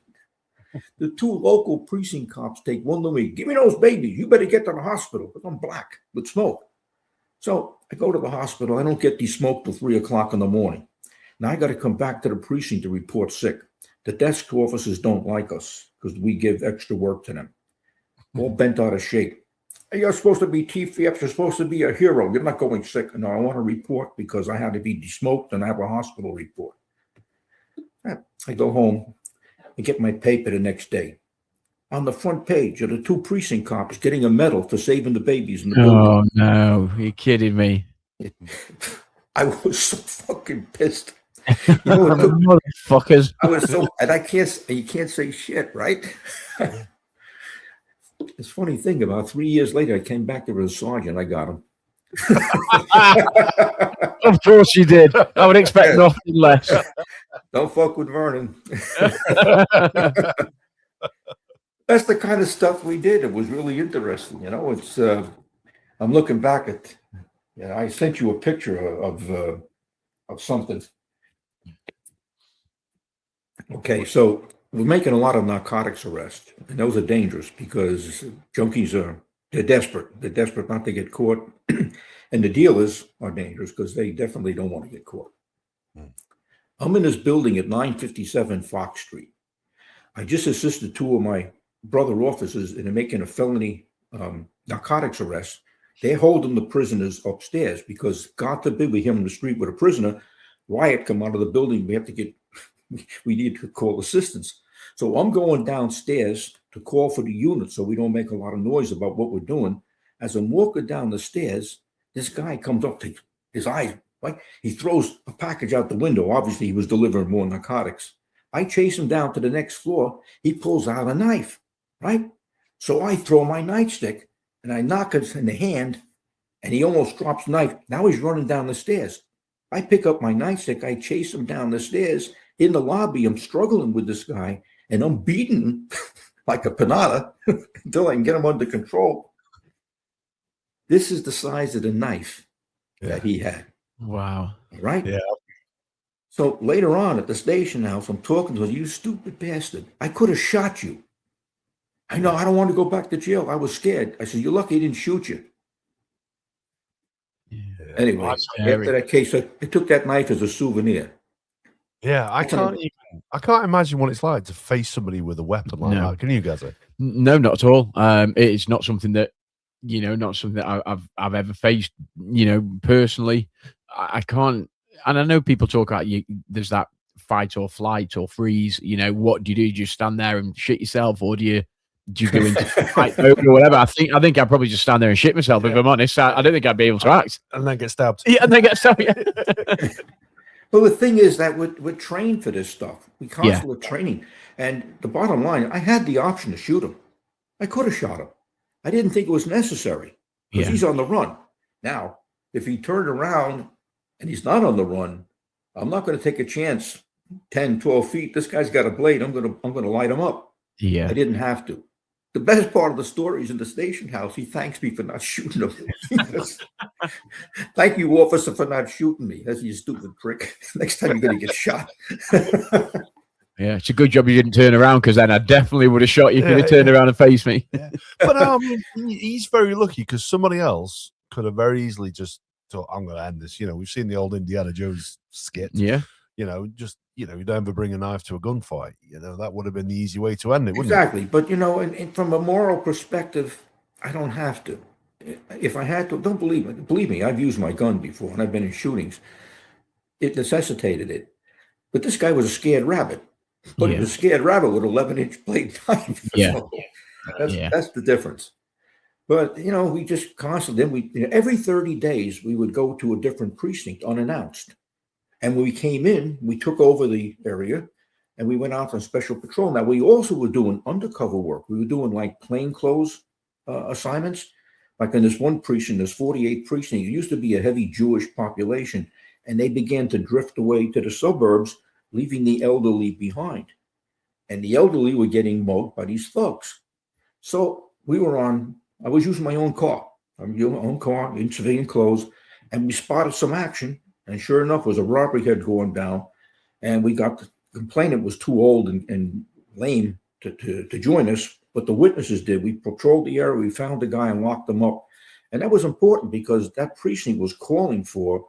The 2 local precinct cops take one to me. Give me those babies. You better get to the hospital because I'm black with smoke. So I go to the hospital. I don't get the smoke till 3 o'clock in the morning. Now I got to come back to the precinct to report sick. The desk officers don't like us because we give extra work to them. All bent out of shape. Hey, you're supposed to be TFF. You're supposed to be a hero. You're not going sick. No, I want to report because I had to be desmoked and I have a hospital report. I go home. I get my paper the next day. On the front page are the 2 precinct cops getting a medal for saving the babies in the building. Oh, no. You're kidding me. I was so fucking pissed. Motherfuckers. I was so, and you can't say shit, right? It's a funny thing. About 3 years later, I came back there as a sergeant. I got him. Of course you did. I would expect nothing less. Don't fuck with Vernon. That's the kind of stuff we did. It was really interesting. It's. I'm looking back at. I sent you a picture of something. Okay, so we're making a lot of narcotics arrests, and those are dangerous because junkies they're desperate. They're desperate not to get caught, and the dealers are dangerous because they definitely don't want to get caught. I'm in this building at 957 Fox Street. I just assisted 2 of my brother officers in making a felony narcotics arrest. They're holding the prisoners upstairs because, God forbid, we hear on the street with a prisoner, riot come out of the building. We need to call assistance. So I'm going downstairs to call for the unit so we don't make a lot of noise about what we're doing. As I'm walking down the stairs, this guy comes up to his eyes. Right? He throws a package out the window. Obviously, he was delivering more narcotics. I chase him down to the next floor. He pulls out a knife, right? So I throw my nightstick and I knock him in the hand and he almost drops the knife. Now he's running down the stairs. I pick up my nightstick. I chase him down the stairs. In the lobby, I'm struggling with this guy and I'm beating him like a pinata until I can get him under control. This is the size of the knife that he had. Wow. Right? Yeah. So later on at the station house, I'm talking to him, you stupid bastard. I could have shot you. I know, I don't want to go back to jail. I was scared. I said, you're lucky he didn't shoot you. Yeah. Anyway, after that case, I took that knife as a souvenir. Yeah, I can't imagine what it's like to face somebody with a weapon like that. Can you guys? No, not at all. It's not something that I've ever faced. Personally, I can't. And I know people talk about there's that fight or flight or freeze. What do? You just stand there and shit yourself, or do you go into fight mode or whatever? I think I'd probably just stand there and shit myself. If I'm honest, I don't think I'd be able to act. And then get stabbed. Yeah, and then get stabbed. Yeah. Well, the thing is that we're trained for this stuff. We constantly training. And the bottom line, I had the option to shoot him. I could have shot him. I didn't think it was necessary because he's on the run. Now, if he turned around and he's not on the run, I'm not going to take a chance 10, 12 feet. This guy's got a blade. I'm going to light him up. Yeah. I didn't have to. The best part of the story is in the station house. He thanks me for not shooting him. Thank you, officer, for not shooting me. That's you stupid prick. Next time you're going to get shot. Yeah, it's a good job you didn't turn around, because then I definitely would have shot you if you turned around and faced me. Yeah. But he's very lucky, because somebody else could have very easily just thought, I'm going to end this. We've seen the old Indiana Jones skit. Yeah. You don't ever bring a knife to a gunfight. That would have been the easy way to end it, wouldn't exactly. It? But, and from a moral perspective, I don't have to. If I had to, don't believe me, I've used my gun before, and I've been in shootings. It necessitated it. But this guy was a scared rabbit. But he was a scared rabbit with 11-inch blade knife. Yeah. That's the difference. But, we just constantly, every 30 days, we would go to a different precinct unannounced. And when we came in, we took over the area and we went out on special patrol. Now, we also were doing undercover work. We were doing like plainclothes assignments. Like in this one precinct, this 48 precinct, it used to be a heavy Jewish population, and they began to drift away to the suburbs, leaving the elderly behind. And the elderly were getting mugged by these thugs. So I was using my own car. I'm using my own car in civilian clothes, and we spotted some action. And sure enough, was a robbery had gone down, and we got the complainant was too old and lame to join us, but the witnesses did. We patrolled the area, we found the guy and locked him up. And that was important because that precinct was calling for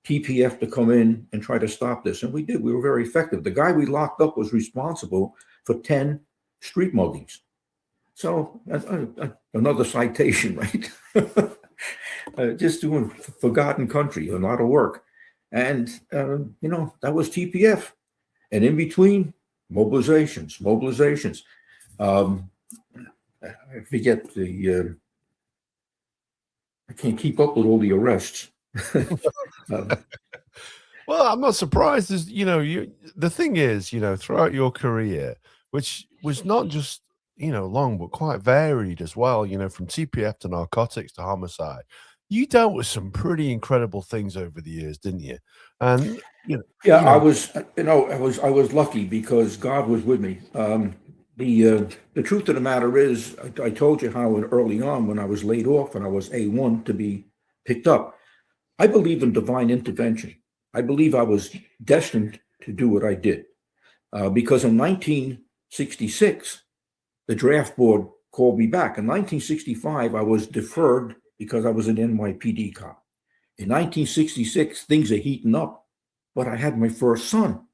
TPF to come in and try to stop this. And we did. We were very effective. The guy we locked up was responsible for 10 street muggings. So another citation, right? Just doing forgotten country, a lot of work. And, that was TPF. And in between, mobilizations. I forget I can't keep up with all the arrests. Well, I'm not surprised. The thing is, throughout your career, which was not just, long, but quite varied as well, from TPF to Narcotics to Homicide, you dealt with some pretty incredible things over the years, didn't you? And I was lucky because God was with me. The truth of the matter is, I told you how early on when I was laid off and I was A1 to be picked up. I believe in divine intervention. I believe I was destined to do what I did because in 1966, the draft board called me back. In 1965, I was deferred because I was an NYPD cop. In 1966, things are heating up, but I had my first son.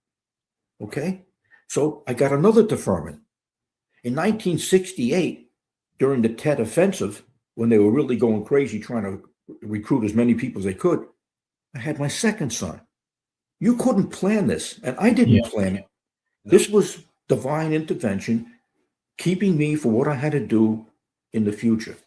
Okay, so I got another deferment. In 1968, during the Tet Offensive, when they were really going crazy trying to recruit as many people as they could, I had my second son. You couldn't plan this, and I didn't plan it. No. This was divine intervention, keeping me for what I had to do in the future.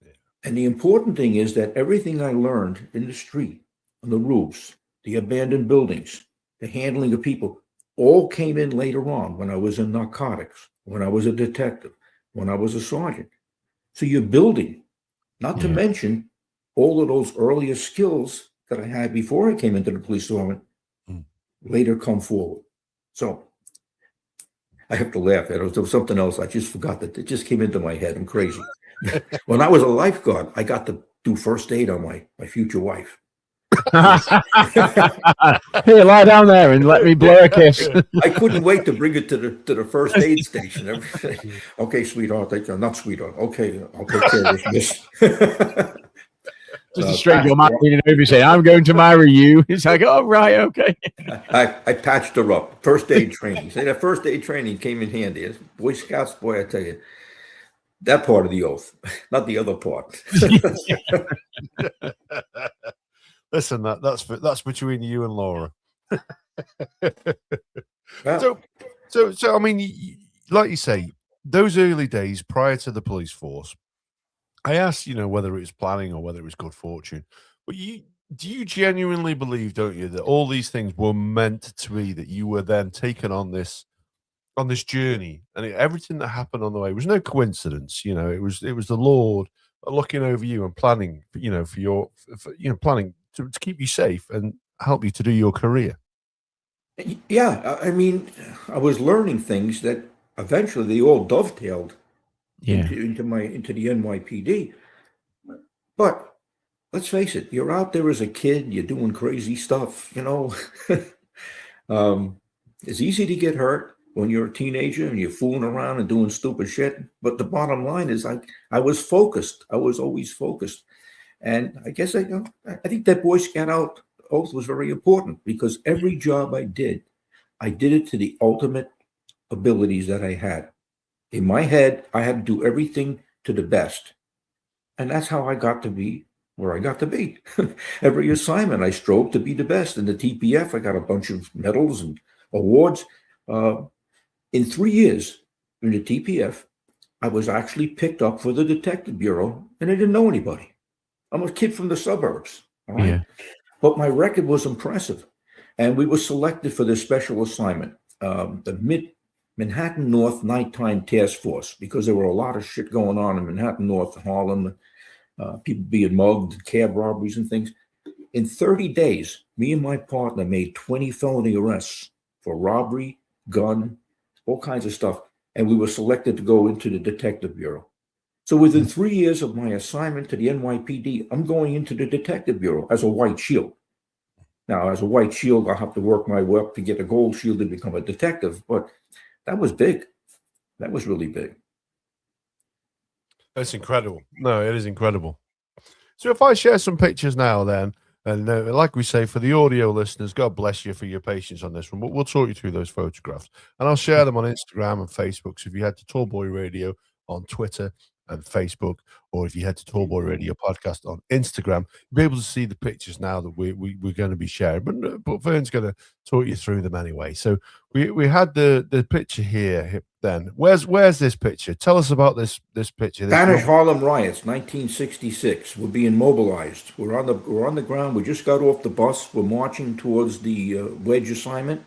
Yeah. And the important thing is that everything I learned in the street, on the roofs, the abandoned buildings, the handling of people, all came in later on when I was in narcotics, when I was a detective, when I was a sergeant. So you're building, not to mention all of those earlier skills that I had before I came into the police department later come forward. So I have to laugh. There was something else. I just forgot that it just came into my head. I'm crazy. When I was a lifeguard, I got to do first aid on my future wife. Here, lie down there and let me blow a kiss. I couldn't wait to bring it to the first aid station. Okay, sweetheart. Not sweetheart. Okay, I'll take care of this. Just a stranger leaning over saying, "I'm going to marry you." It's like, "Oh, right, okay." I patched her up. First aid training. Say that first aid training came in handy. Boy Scouts, boy, I tell you, that part of the oath, not the other part. Listen, that's between you and Laura. Well, So I mean, like you say, those early days prior to the police force, I asked, whether it was planning or whether it was good fortune, but do you genuinely believe, don't you, that all these things were meant to be, that you were then taken on this journey, and everything that happened on the way was no coincidence. It was the Lord looking over you and planning, planning to keep you safe and help you to do your career. yeah, I mean, I was learning things that eventually they all dovetailed into the NYPD. But let's face it, you're out there as a kid, you're doing crazy stuff, It's easy to get hurt when you're a teenager and you're fooling around and doing stupid shit. But the bottom line is I was focused. I was always focused. And I guess I think that Boy Scout oath was very important, because every job I did it to the ultimate abilities that I had. In my head, I had to do everything to the best. And that's how I got to be where I got to be. Every assignment, I strove to be the best. In the TPF, I got a bunch of medals and awards. In 3 years in the TPF, I was actually picked up for the Detective Bureau, and I didn't know anybody. I'm a kid from the suburbs, all right? Yeah. But my record was impressive. And we were selected for this special assignment, the Manhattan North Nighttime Task Force, because there were a lot of shit going on in Manhattan North, Harlem, people being mugged, cab robberies and things. In 30 days, me and my partner made 20 felony arrests for robbery, gun, all kinds of stuff. And we were selected to go into the Detective Bureau. So within 3 years of my assignment to the NYPD, I'm going into the Detective Bureau as a white shield. Now, as a white shield, I'll have to work my way up to get a gold shield to become a detective. But that was big. That was really big. That's incredible. No, it is incredible. So if I share some pictures now then, and like we say, for the audio listeners, God bless you for your patience on this one, but we'll talk you through those photographs. And I'll share them on Instagram and Facebook. So if you head to Tallboy Radio on Twitter and Facebook, or if you head to Tallboy Radio Podcast on Instagram, you'll be able to see the pictures now that we're going to be sharing. But Vern's going to talk you through them anyway. So we had the picture here. Then where's this picture? Tell us about this picture. Spanish Harlem riots, 1966. We're being mobilized. We're on the ground. We just got off the bus. We're marching towards the wedge assignment.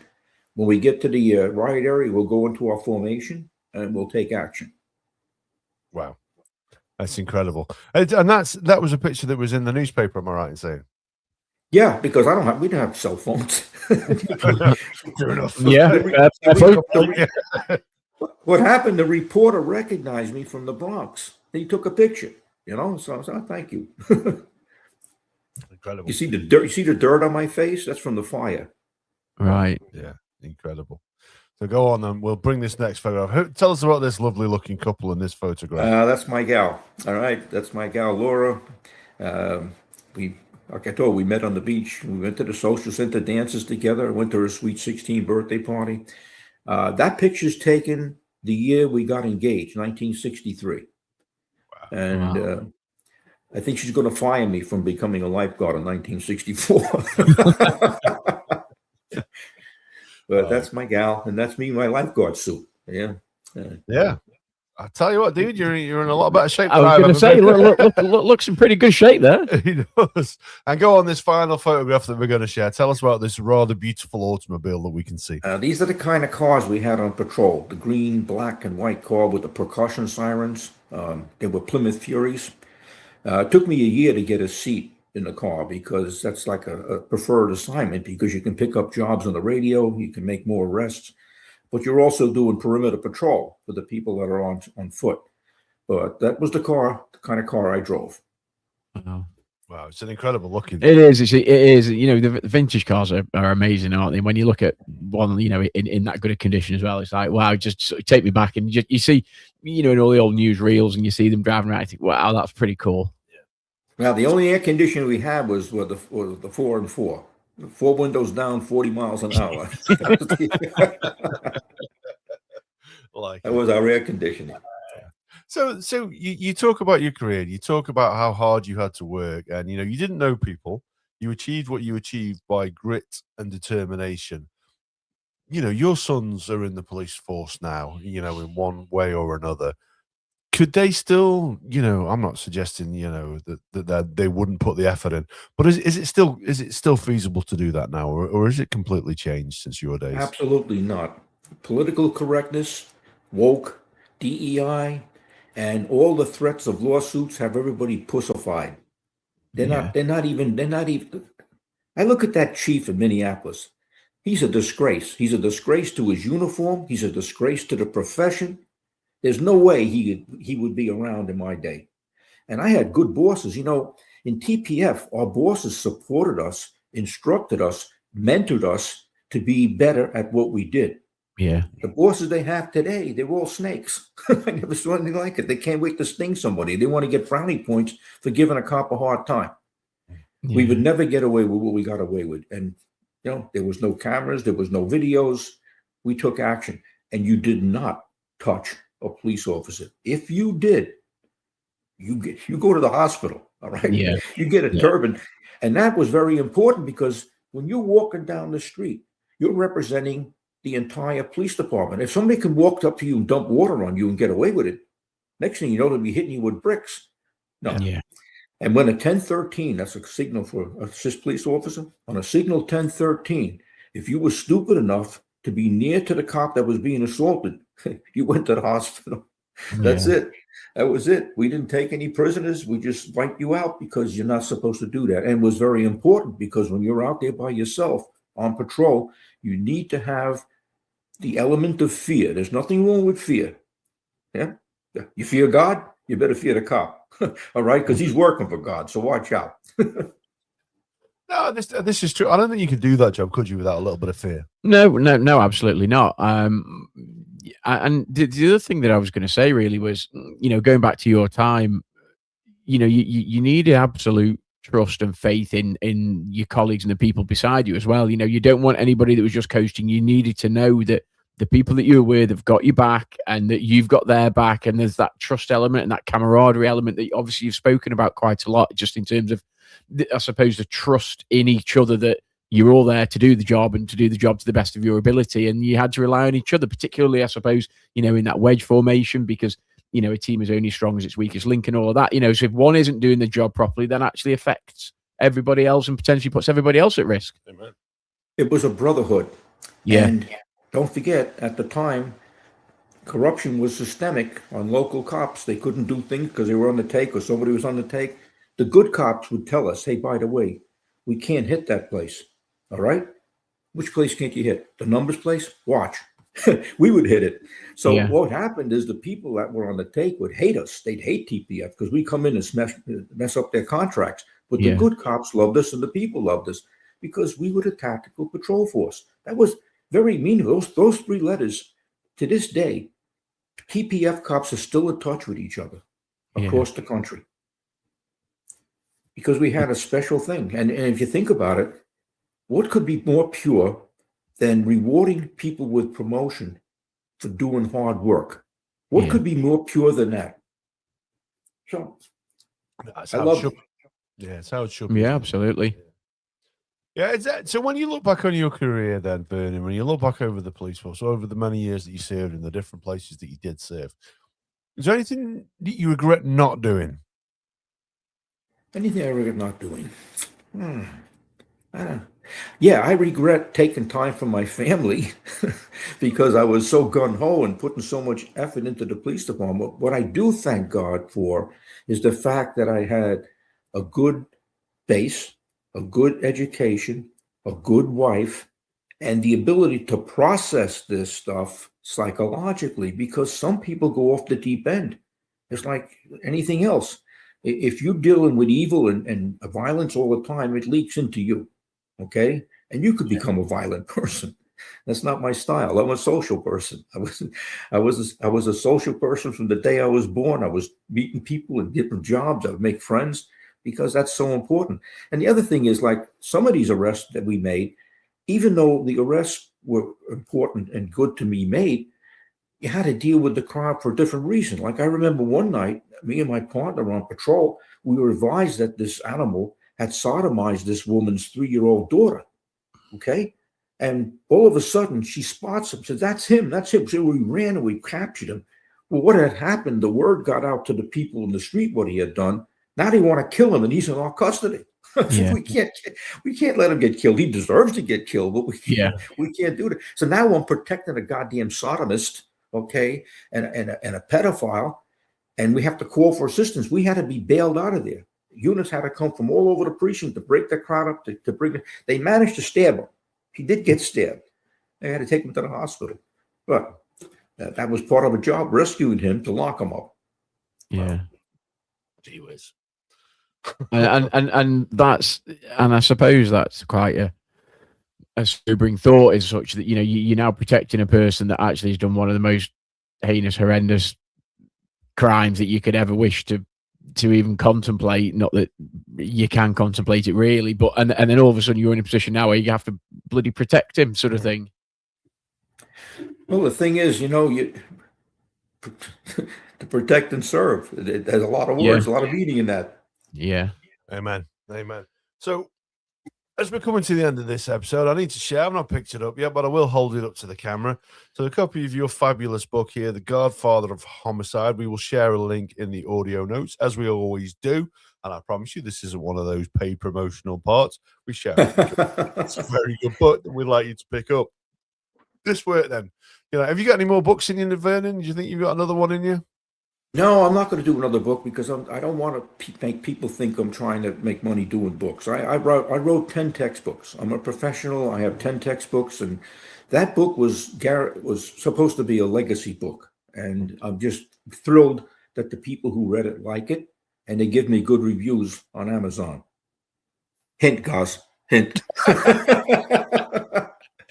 When we get to the riot area, we'll go into our formation and we'll take action. Wow. That's incredible. And that was a picture that was in the newspaper, am I right in saying? Yeah, because we don't have cell phones. True enough. Yeah. What happened, the reporter recognized me from the Bronx. He took a picture, so I said, thank you. Incredible. You see the dirt? You see the dirt on my face? That's from the fire. Right. Yeah, incredible. So go on, then. We'll bring this next photo. Tell us about this lovely-looking couple in this photograph. That's my gal. All right, that's my gal, Laura. Like I told, we met on the beach. We went to the social center dances together. Went to her sweet 16 birthday party. That picture's taken the year we got engaged, 1963. Wow. And I think she's going to fire me from becoming a lifeguard in 1964. But that's my gal, and that's me in my lifeguard suit. Yeah. Yeah. I tell you what, dude, you're in a lot better shape. I was going to say, looks in pretty good shape there. He does. And go on this final photograph that we're going to share. Tell us about this rather beautiful automobile that we can see. These are the kind of cars we had on patrol. The green, black, and white car with the percussion sirens. They were Plymouth Furies. It took me a year to get a seat in the car, because that's like a preferred assignment, because you can pick up jobs on the radio, you can make more arrests, but you're also doing perimeter patrol for the people that are on foot. But that was the kind of car I drove. Wow, it's an incredible looking. It is. It is. The vintage cars are amazing, aren't they? When you look at one, in that good a condition as well, it's like, wow, just sort of take me back. And you see, in all the old newsreels, and you see them driving around, I think, wow, that's pretty cool. Now, the only air conditioning we had was the 4-and-4. 4 windows down, 40 miles an hour. Like That was our air conditioning. So you talk about your career, you talk about how hard you had to work, and you didn't know people. You achieved what you achieved by grit and determination. Your sons are in the police force now, in one way or another. Could they still, I'm not suggesting, that they wouldn't put the effort in, but is it still feasible to do that now, or is it completely changed since your days? Absolutely not. Political correctness, woke, DEI, and all the threats of lawsuits have everybody pussified. They're not even. I look at that chief in Minneapolis. He's a disgrace. He's a disgrace to his uniform. He's a disgrace to the profession. There's no way he would be around in my day. And I had good bosses. In TPF, our bosses supported us, instructed us, mentored us to be better at what we did. Yeah. The bosses they have today, they're all snakes. I never saw anything like it. They can't wait to sting somebody. They want to get brownie points for giving a cop a hard time. Yeah. We would never get away with what we got away with. And, there was no cameras. There was no videos. We took action. And you did not touch a police officer. If you did, you go to the hospital. All right. Yeah. You get a turban. And that was very important because when you're walking down the street, you're representing the entire police department. If somebody can walk up to you and dump water on you and get away with it, next thing you know, they'll be hitting you with bricks. No. Yeah. And when a 1013, that's a signal for a assist police officer, on a signal 1013, if you were stupid enough to be near to the cop that was being assaulted, you went to the hospital. That's it. That was it. We didn't take any prisoners. We just wipe you out because you're not supposed to do that. And it was very important because when you're out there by yourself on patrol, you need to have the element of fear. There's nothing wrong with fear. Yeah. You fear God, you better fear the cop. All right, because he's working for God. So watch out. No, this is true. I don't think you could do that job, could you, without a little bit of fear? No, absolutely not. And the other thing that I was going to say really was, going back to your time, you need absolute trust and faith in your colleagues and the people beside you as well. You don't want anybody that was just coasting. You needed to know that the people that you were with have got your back and that you've got their back. And there's that trust element and that camaraderie element that obviously you've spoken about quite a lot, just in terms of, I suppose, the trust in each other, that you're all there to do the job and to do the job to the best of your ability. And you had to rely on each other, particularly, I suppose, in that wedge formation, because, a team is only as strong as its weakest link and all of that. So if one isn't doing the job properly, that actually affects everybody else and potentially puts everybody else at risk. Amen. It was a brotherhood. Yeah. And don't forget, at the time, corruption was systemic on local cops. They couldn't do things because they were on the take or somebody was on the take. The good cops would tell us, hey, by the way, we can't hit that place. All right? Which place can't you hit? The numbers place? Watch. We would hit it. So what happened is the people that were on the take would hate us. They'd hate TPF because we come in and mess up their contracts. But the good cops loved us and the people loved us because we were the tactical patrol force. That was very meaningful. Those 3 letters, to this day, TPF cops are still in touch with each other across the country because we had a special thing. And if you think about it, what could be more pure than rewarding people with promotion for doing hard work? What could be more pure than that? So That's I how love it should. Yeah, it's how it should be. Yeah, absolutely. Yeah, so when you look back on your career then, Vernon, when you look back over the police force, over the many years that you served in the different places that you did serve, is there anything that you regret not doing? Anything I regret not doing? I regret taking time from my family because I was so gung-ho and putting so much effort into the police department. What I do thank God for is the fact that I had a good base, a good education, a good wife, and the ability to process this stuff psychologically, because some people go off the deep end. It's like anything else. If you're dealing with evil and violence all the time, it leaks into you, okay? And you could become a violent person. That's not my style. I'm a social person. I was a social person from the day I was born. I was meeting people in different jobs. I would make friends. because that's so important. And the other thing is, like, some of these arrests that we made, even though the arrests were important and good to be made, you had to deal with the crowd for a different reason. Like, I remember one night, me and my partner on patrol, we were advised that this animal had sodomized this woman's 3-year-old daughter. Okay. And all of a sudden she spots him, says, that's him. So we ran and we captured him. Well, what had happened, the word got out to the people in the street what he had done. Now they want to kill him, and he's in our custody. Yeah. we can't let him get killed. He deserves to get killed, but we can't do that. So now I'm protecting a goddamn sodomist, okay, and a pedophile, and we have to call for assistance. We had to be bailed out of there. Units had to come from all over the precinct to break the crowd up, to bring it. They managed to stab him. He did get stabbed. They had to take him to the hospital. But that was part of a job, rescuing him to lock him up. Yeah. Gee whiz. and that's, and I suppose that's quite a sobering thought, is such that, you know, you're now protecting a person that actually has done one of the most heinous, horrendous crimes that you could ever wish to even contemplate. Not that you can contemplate it really, but and then all of a sudden you're in a position now where you have to bloody protect him, sort of thing. Well, the thing is, you know, you to protect and serve. There's a lot of words, a lot of meaning in that. Yeah. Amen. So, as we're coming to the end of this episode, I need to share. I've not picked it up yet, but I will hold it up to the camera. So, a copy of your fabulous book here, The Godfather of Homicide. We will share a link in the audio notes, as we always do. And I promise you, this isn't one of those paid promotional parts. We share it. It's a very good book that we'd like you to pick up. This work, then. You know, have you got any more books in you, Vernon? Do you think you've got another one in you? No, I'm not going to do another book because I don't want to make people think I'm trying to make money doing books. I wrote 10 textbooks. I'm a professional. I have 10 textbooks, and that book was supposed to be a legacy book. And I'm just thrilled that the people who read it like it, and they give me good reviews on Amazon. Hint, guys. Hint.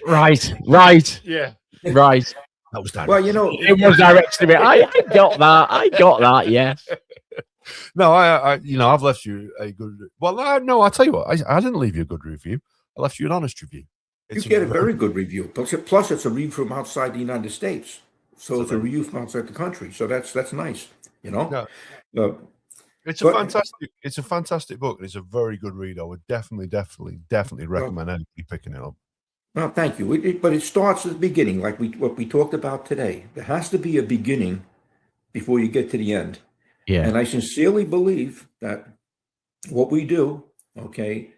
Right. Yeah. Right. That was Well, you know, It was directed to me. I got that. Yes. No, I've left you a good. Well, no, I'll tell you what. I didn't leave you a good review. I left you an honest review. You get a very good review. Plus, it's a review from outside the United States, so it's a review from outside the country. So that's nice. You know. No. It's a fantastic book, and it's a very good read. I would definitely recommend anybody picking it up. Well, thank you. But it starts at the beginning, like what we talked about today. There has to be a beginning before you get to the end. Yeah. And I sincerely believe that what we do, okay,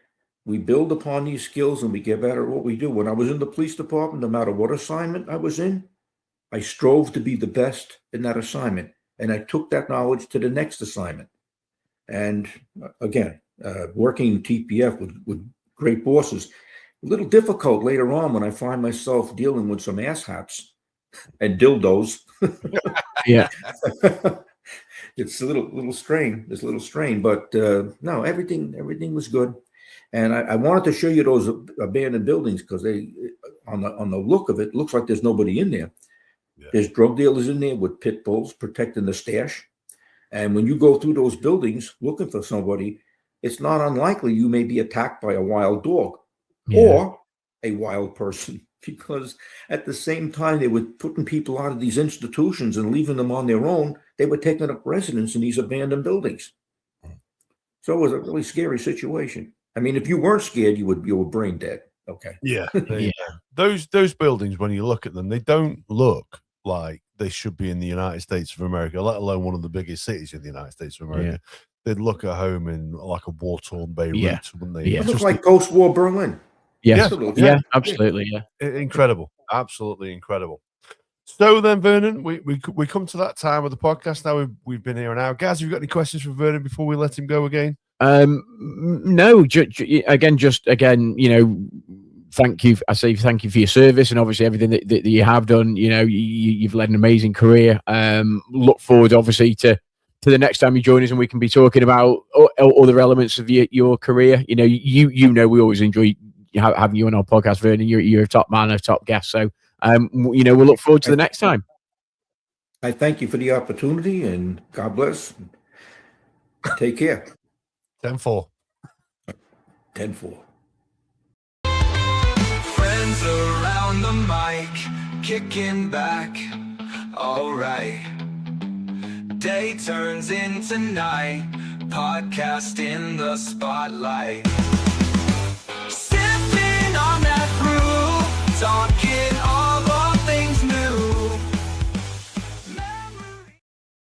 we build upon these skills and we get better at what we do. When I was in the police department, no matter what assignment I was in, I strove to be the best in that assignment. And I took that knowledge to the next assignment. And again, working in TPF with great bosses, a little difficult later on when I find myself dealing with some asshats and dildos. Yeah. It's a little strain. It's a little strain, but no, everything was good. And I wanted to show you those abandoned buildings because they, on the look of it, looks like there's nobody in there. Yeah. There's drug dealers in there with pit bulls protecting the stash. And when you go through those buildings looking for somebody, it's not unlikely you may be attacked by a wild dog. Yeah. Or a wild person, because at the same time they were putting people out of these institutions and leaving them on their own, they were taking up residence in these abandoned buildings. So it was a really scary situation. I mean, if you weren't scared, you were brain dead. Okay. Yeah. Those buildings, when you look at them, they don't look like they should be in the United States of America, let alone one of the biggest cities in the United States of America. Yeah. They'd look at home in like a war-torn Beirut, wouldn't they? Yeah. It looks like post-war Berlin. Yes. Yeah, absolutely. Yeah. Incredible. Absolutely incredible. So then, Vernon, we come to that time of the podcast. Now we've been here an hour. Guys, have you got any questions for Vernon before we let him go again? No. Again, you know, thank you. I say thank you for your service and obviously everything that you have done. You know, you've led an amazing career. Look forward, obviously, to the next time you join us and we can be talking about other elements of your career. You know, you know, we always enjoy having you on our podcast, Vernon. You're a top man, a top guest. So, you know, we'll look forward to the next time. I thank you for the opportunity and God bless. Take care. 10-4. 10-4. Friends around the mic, kicking back, alright. Day turns into night, podcast in the spotlight. Sipping on that brew, talking all